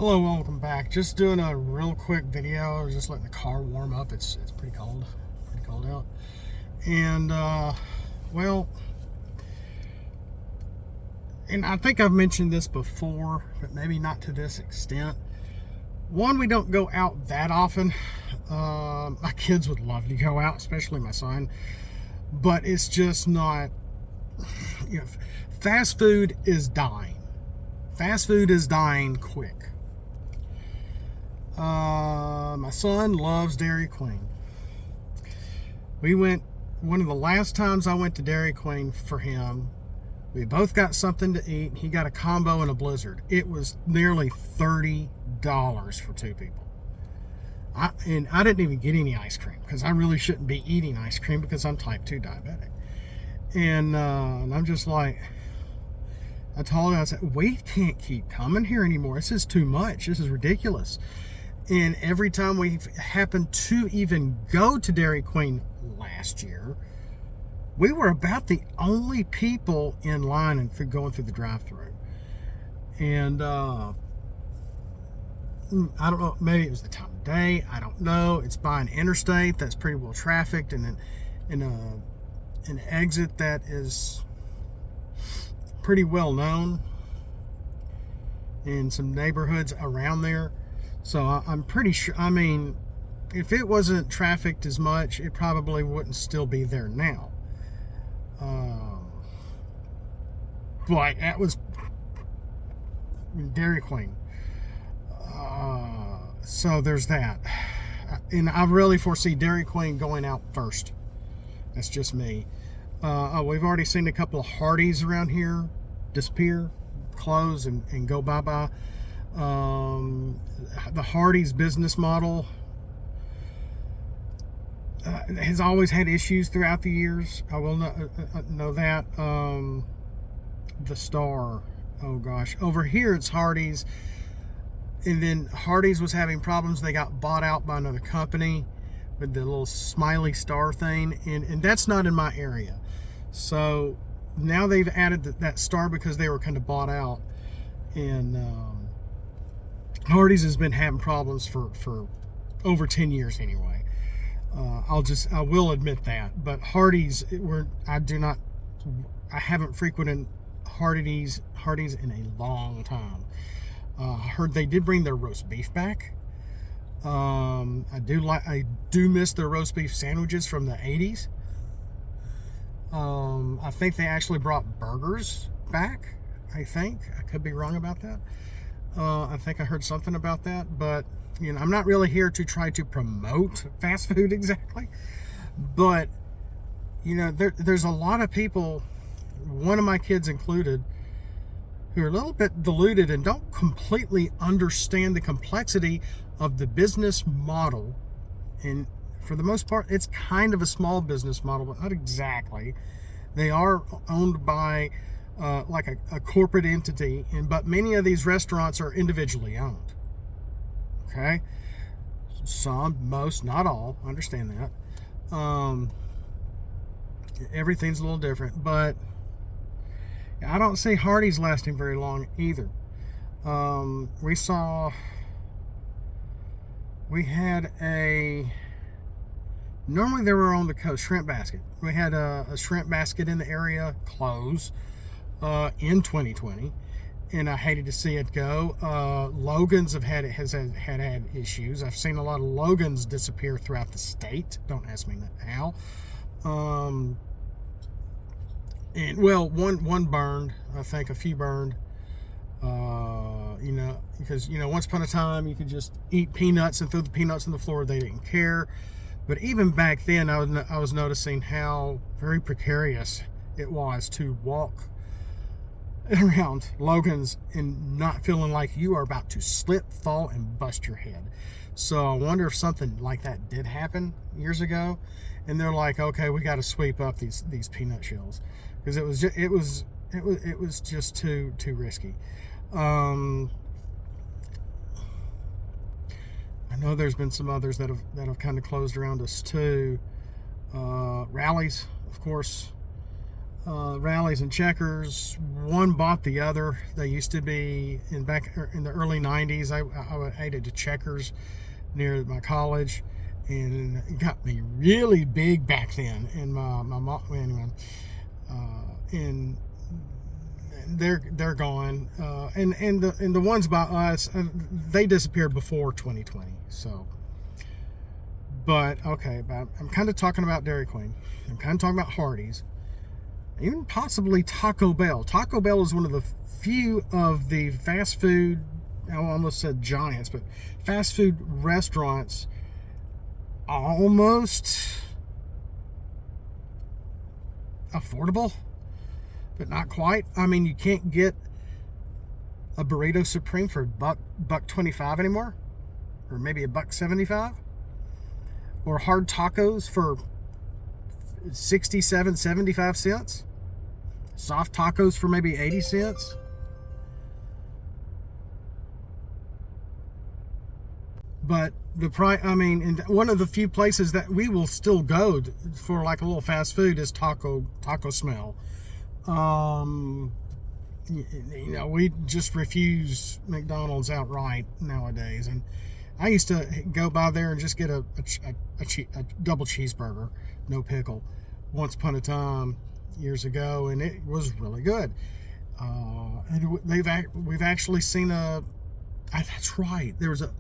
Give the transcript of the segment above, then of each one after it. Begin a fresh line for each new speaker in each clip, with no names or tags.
Hello, welcome back. Just doing a real quick video, just letting the car warm up. It's pretty cold out. And well, and I think I've mentioned this before, but maybe not to this extent. One, we don't go out that often. My kids would love to go out, especially my son, but it's just not. Fast food is dying. Fast food is dying quick. My son loves Dairy Queen. One of the last times I went to Dairy Queen for him, we both got something to eat. He got a combo and a Blizzard. It was nearly $30 for two people. I didn't even get any ice cream because I really shouldn't be eating ice cream because I'm type 2 diabetic. And I'm just like, I told him, I said, we can't keep coming here anymore. This is too much. This is ridiculous. And every time we happened to even go to Dairy Queen last year, we were about the only people in line and going through the drive-thru. And I don't know, maybe it was the time of day. I don't know. It's by an interstate that's pretty well trafficked, and an exit that is pretty well known in some neighborhoods around there. So I'm pretty sure, I mean, if it wasn't trafficked as much, it probably wouldn't still be there now. But that was Dairy Queen. So there's that. And I really foresee Dairy Queen going out first. That's just me. We've already seen a couple of Hardee's around here disappear, close, and go bye-bye. The Hardee's business model has always had issues throughout the years. I will know that. The Star, oh gosh, over here it's Hardee's, and then Hardee's was having problems. They got bought out by another company with the little smiley star thing, and that's not in my area. So now they've added that star because they were kind of bought out, and Hardee's has been having problems for over 10 years anyway. I will admit that. But Hardee's, I haven't frequented Hardee's in a long time. I heard they did bring their roast beef back. I do miss their roast beef sandwiches from the 80s. I think they actually brought burgers back. I could be wrong about that. I think I heard something about that, but I'm not really here to try to promote fast food exactly. But there's a lot of people, one of my kids included, who are a little bit deluded and don't completely understand the complexity of the business model. And for the most part, it's kind of a small business model, but not exactly. They are owned by like a corporate entity, but many of these restaurants are individually owned. Okay, some, most, not all. Understand that. Everything's a little different, but I don't see Hardee's lasting very long either. Normally they were on the coast, Shrimp Basket. We had a Shrimp Basket in the area close in 2020, and I hated to see it go. Logan's has had issues. I've seen a lot of Logan's disappear throughout the state. Don't ask me how. And well, one burned. I think a few burned. Because once upon a time you could just eat peanuts and throw the peanuts on the floor. They didn't care. But even back then, I was noticing how very precarious it was to walk around Logan's and not feeling like you are about to slip, fall, and bust your head. So I wonder if something like that did happen years ago, and they're like, okay, we got to sweep up these peanut shells because it was just too risky. I know there's been some others that have kind of closed around us too. Rallies, of course. Rallies and Checkers. One bought the other. They used to be back in the early 90s. I ate at Checkers near my college, and it got me really big back then. And my mom, anyway, and they're gone. And the ones by us, they disappeared before 2020. So, but okay, but I'm kind of talking about Dairy Queen. I'm kind of talking about Hardee's. Even possibly Taco Bell. Taco Bell is one of the few of the fast food, I almost said giants, but fast food restaurants almost affordable, but not quite. I mean, you can't get a burrito supreme for $1.25 anymore, or maybe $1.75, or hard tacos for 67, 75 cents. Soft tacos for maybe 80 cents. But the price, I mean, and one of the few places that we will still go for like a little fast food is Taco Smell. We just refuse McDonald's outright nowadays. And I used to go by there and just get a double cheeseburger, no pickle, once upon a time years ago, and it was really good. And we've actually seen that's right. There was a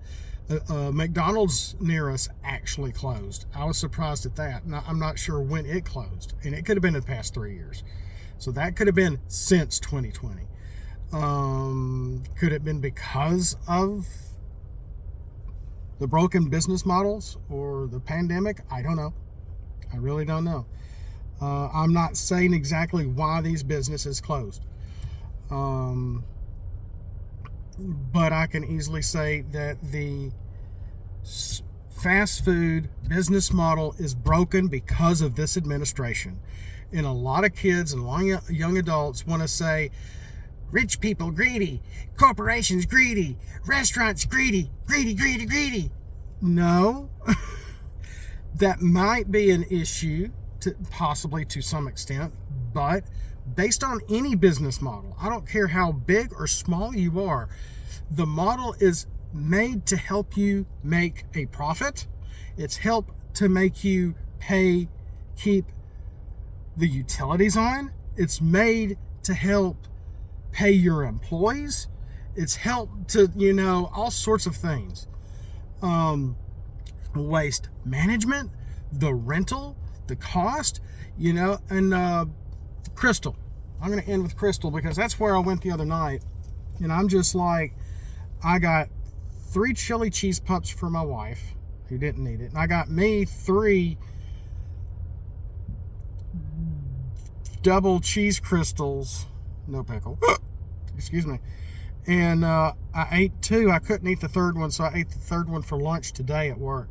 McDonald's near us actually closed. I was surprised at that. And I'm not sure when it closed, and it could have been in the past 3 years. So that could have been since 2020. Could it have been because of the broken business models or the pandemic? I don't know. I really don't know. I'm not saying exactly why these businesses closed. But I can easily say that the fast food business model is broken because of this administration. And a lot of kids and young adults want to say, rich people greedy, corporations greedy, restaurants greedy, greedy. No, that might be an issue, possibly to some extent, but based on any business model, I don't care how big or small you are, the model is made to help you make a profit. It's helped to make you keep the utilities on. It's made to help pay your employees. It's helped to, all sorts of things. Waste management, the rental, the cost, and Crystal. I'm going to end with Crystal because that's where I went the other night. And I'm just like, I got 3 chili cheese pups for my wife who didn't need it. And I got me 3 double cheese crystals, no pickle. Excuse me. And I ate 2. I couldn't eat the third one, so I ate the third one for lunch today at work.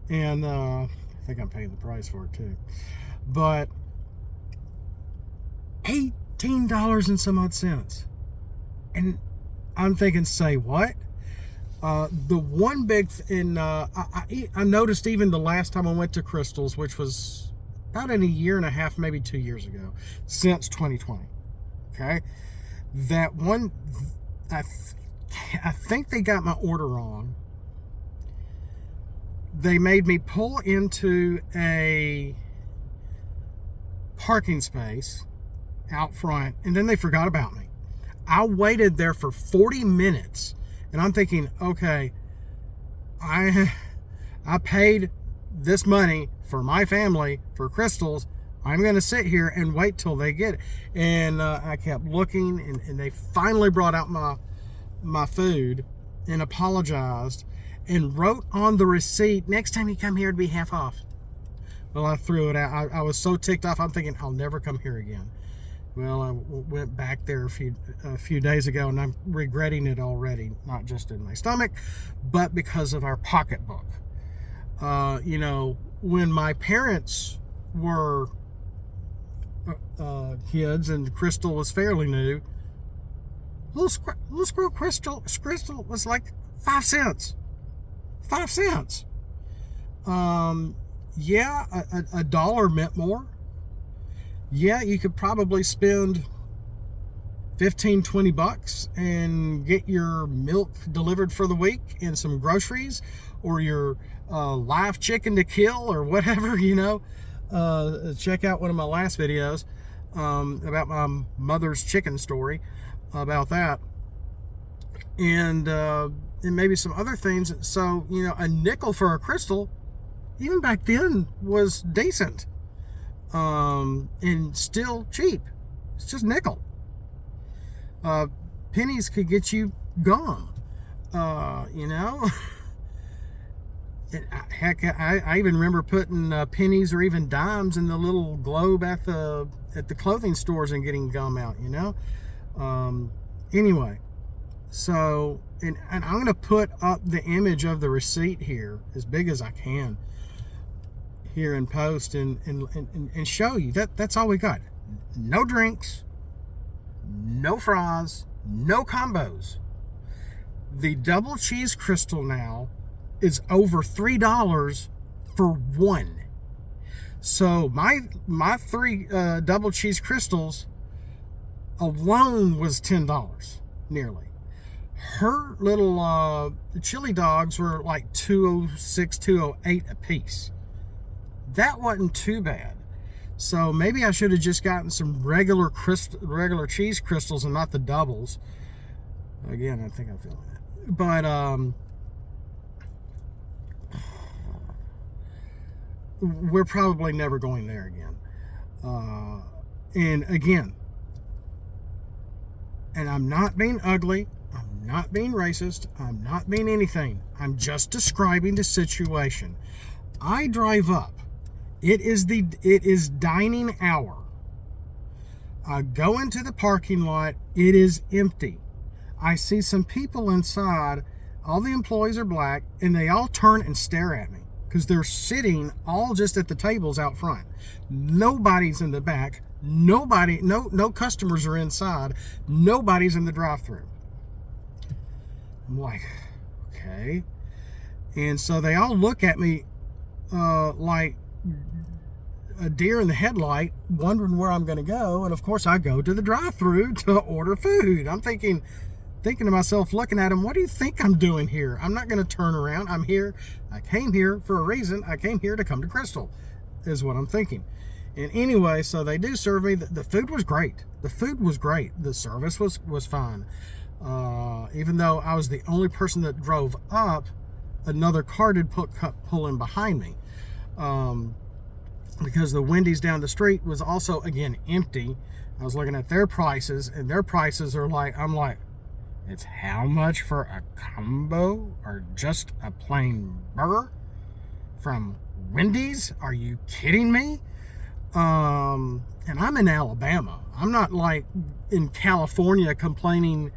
And I think I'm paying the price for it too. But $18 and some odd cents. And I'm thinking, say what? The one big I noticed even the last time I went to Crystal's, which was about in a year and a half, maybe 2 years ago, since 2020. Okay, that one, I think they got my order wrong. They made me pull into a parking space out front, and then they forgot about me. I waited there for 40 minutes, and I'm thinking, okay, I paid this money for my family, for Crystals. I'm going to sit here and wait till they get it. And I kept looking, and they finally brought out my food and apologized and wrote on the receipt, next time you come here, it'd be half off. Well, I threw it out. I was so ticked off, I'm thinking, I'll never come here again. Well, I went back there a few days ago, and I'm regretting it already, not just in my stomach, but because of our pocketbook. When my parents were kids and Crystal was fairly new, little squirrel Crystal was like 5 cents. 5 cents. Yeah, a dollar meant more. yeah, you could probably spend 15-20 bucks and get your milk delivered for the week and some groceries, or your live chicken to kill, or whatever. Check out one of my last videos about my mother's chicken story, about that, and maybe some other things. So a nickel for a crystal, even back then, was decent, and still cheap. It's just nickel. Pennies could get you gum, Heck, I even remember putting pennies or even dimes in the little globe at the clothing stores and getting gum out. Anyway, so and I'm gonna put up the image of the receipt here as big as I can here in post, and show you that's all we got. No drinks, no fries, no combos. The double cheese crystal now is over $3 for one. So my three double cheese crystals alone was $10 nearly. Her little chili dogs were like $2.06, $2.08 a piece. That wasn't too bad. So maybe I should have just gotten some regular cheese crystals and not the doubles. Again, I think I'm feeling it. But we're probably never going there again. And again, and I'm not being ugly, I'm not being racist, I'm not being anything. I'm just describing the situation. I drive up. It is dining hour. I go into the parking lot. It is empty. I see some people inside. All the employees are black, and they all turn and stare at me because they're sitting all just at the tables out front. Nobody's in the back. Nobody, no customers are inside. Nobody's in the drive-thru. I'm like, okay. And so they all look at me like a deer in the headlight, wondering where I'm going to go. And of course I go to the drive-thru to order food. I'm thinking to myself, looking at him, what do you think I'm doing here? I'm not going to turn around. I'm here. I came here for a reason. I came here to come to Crystal, is what I'm thinking. And anyway, so they do serve me. The food was great. The food was great. The service was fine. Even though I was the only person that drove up, another car did pull in behind me. Because the Wendy's down the street was also, again, empty. I was looking at their prices, and their prices are like, I'm like, it's how much for a combo or just a plain burger from Wendy's? Are you kidding me? And I'm in Alabama. I'm not like in California complaining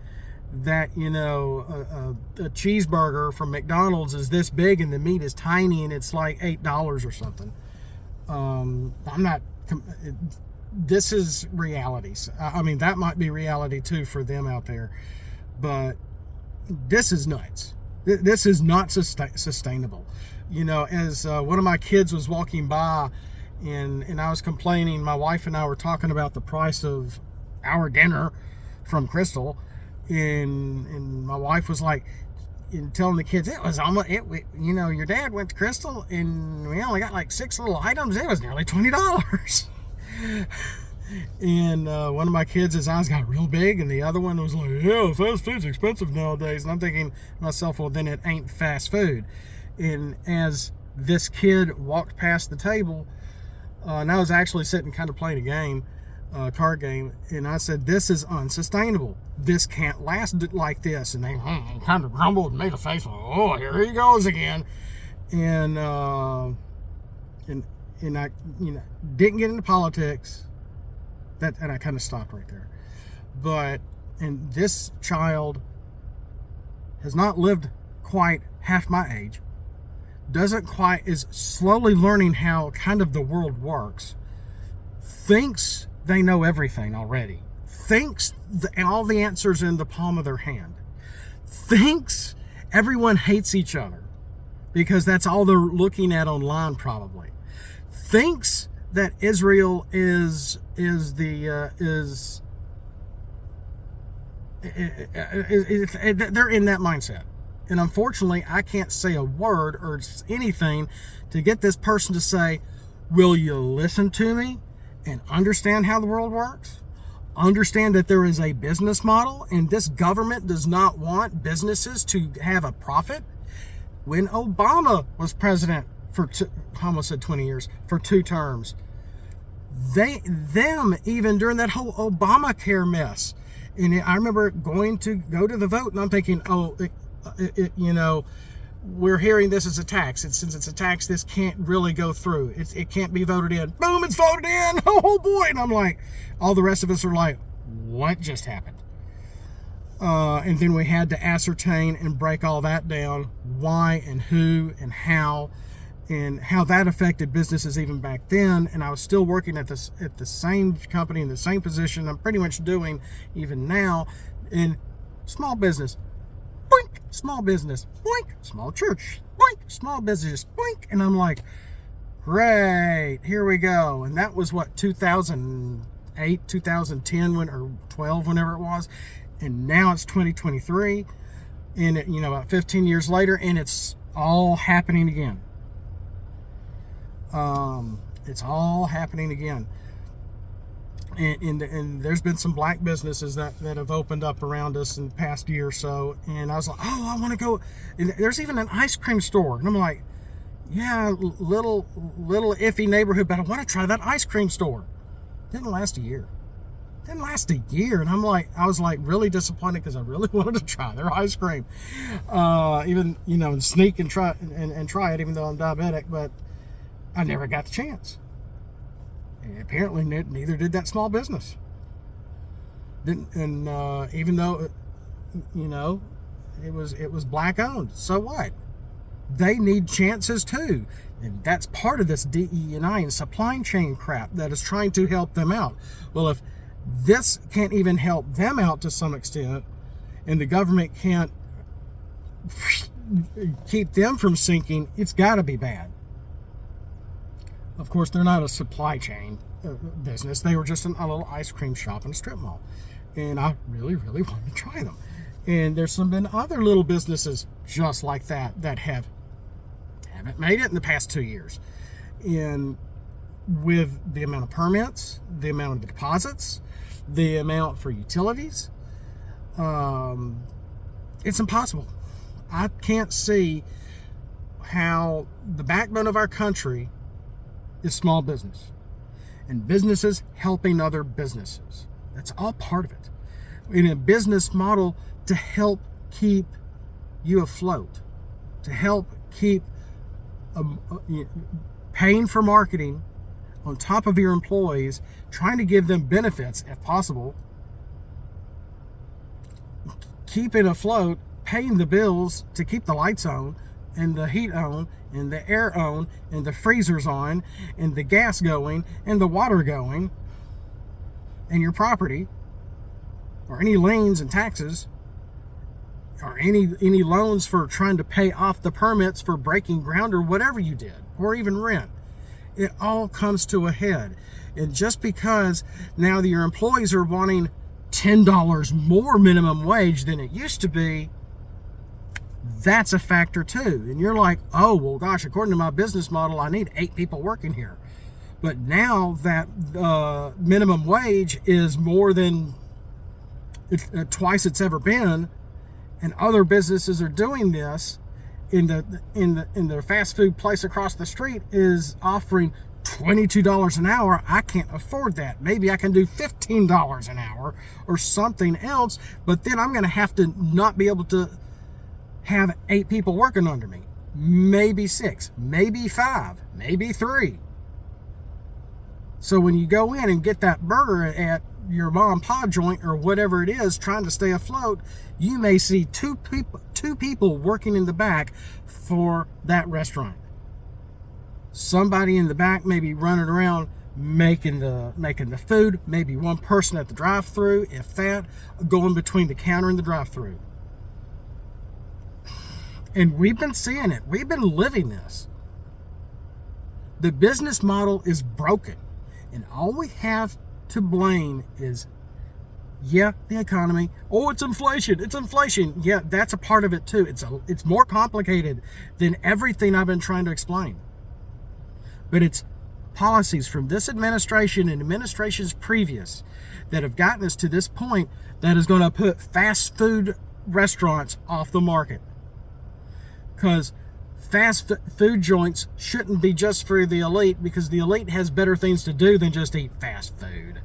that, a cheeseburger from McDonald's is this big and the meat is tiny and it's like $8 or something. I'm not, this is reality. I mean, that might be reality too for them out there, but this is nuts. This is not sustainable. As one of my kids was walking by and I was complaining, my wife and I were talking about the price of our dinner from Crystal, and my wife was like, telling the kids, it was almost, your dad went to Crystal and we only got like 6 little items. It was nearly $20. And one of my kids, his eyes got real big, and the other one was like, yeah, fast food's expensive nowadays. And I'm thinking to myself, well, then it ain't fast food. And as this kid walked past the table, and I was actually sitting kind of playing a game, card game, and I said, this is unsustainable. This can't last like this. And they kind of grumbled and made a face, oh, here he goes again. And I didn't get into politics. And I kind of stopped right there. And this child has not lived quite half my age, is slowly learning how kind of the world works, thinks they know everything already, thinks all the answers in the palm of their hand, thinks everyone hates each other because that's all they're looking at online probably, thinks that Israel is they're in that mindset. And unfortunately, I can't say a word or anything to get this person to say, will you listen to me and understand how the world works? Understand that there is a business model, and this government does not want businesses to have a profit. When Obama was president for I almost said 20 years, for 2 terms, even during that whole Obamacare mess, and I remember go to the vote, and I'm thinking, we're hearing this as a tax. Since it's a tax, this can't really go through. It can't be voted in. Boom, it's voted in. Oh boy. And I'm like, all the rest of us are like, what just happened? And then we had to ascertain and break all that down, why and who and how that affected businesses even back then. And I was still working at the same company in the same position I'm pretty much doing even now in small business. Boink, small business. Boink, small church. Boink, small business. Boink. And I'm like, great, here we go. And that was what, 2008, 2010, or 12, whenever it was. And now it's 2023. And about 15 years later, and it's all happening again. It's all happening again. And there's been some black businesses that have opened up around us in the past year or so. And I was like, I want to go. And there's even an ice cream store. And I'm like, yeah, little iffy neighborhood, but I want to try that ice cream store. Didn't last a year. And I was like really disappointed because I really wanted to try their ice cream. Even, sneak and try it, even though I'm diabetic, but I never got the chance. And apparently neither did that small business. Even though, it was black owned, so what? They need chances too. And that's part of this DE&I and supply chain crap that is trying to help them out. Well, if this can't even help them out to some extent, and the government can't keep them from sinking, it's got to be bad. Of course, they're not a supply chain business. They were just a little ice cream shop in a strip mall. And I really, really wanted to try them. And there's been other little businesses just like that haven't made it in the past 2 years. And with the amount of permits, the amount of the deposits, the amount for utilities, it's impossible. I can't see how the backbone of our country is small business and businesses helping other businesses. That's all part of it. In a business model to help keep you afloat, to help keep paying for marketing on top of your employees, trying to give them benefits if possible, keeping afloat, paying the bills to keep the lights on and the heat on and the air on and the freezers on and the gas going and the water going and your property, or any liens and taxes, or any loans for trying to pay off the permits for breaking ground or whatever you did, or even rent. It all comes to a head. And just because now your employees are wanting $10 more minimum wage than it used to be, that's a factor too. And you're like, oh, well, gosh, according to my business model, I need 8 people working here. But now that minimum wage is more than twice it's ever been, and other businesses are doing this, in the fast food place across the street is offering $22 an hour. I can't afford that. Maybe I can do $15 an hour or something else, but then I'm going to have to not be able to have 8 people working under me. Maybe 6, maybe 5, maybe 3. So when you go in and get that burger at your mom and pop joint or whatever it is, trying to stay afloat, you may see two people working in the back for that restaurant. Somebody in the back may be running around making the food, maybe one person at the drive-thru, if that, going between the counter and the drive-thru. And we've been seeing it. We've been living this. The business model is broken. And all we have to blame is, the economy. Oh, it's inflation. It's inflation. Yeah, that's a part of it too. It's more complicated than everything I've been trying to explain. But it's policies from this administration and administrations previous that have gotten us to this point that is going to put fast food restaurants off the market. Because fast food joints shouldn't be just for the elite, because the elite has better things to do than just eat fast food.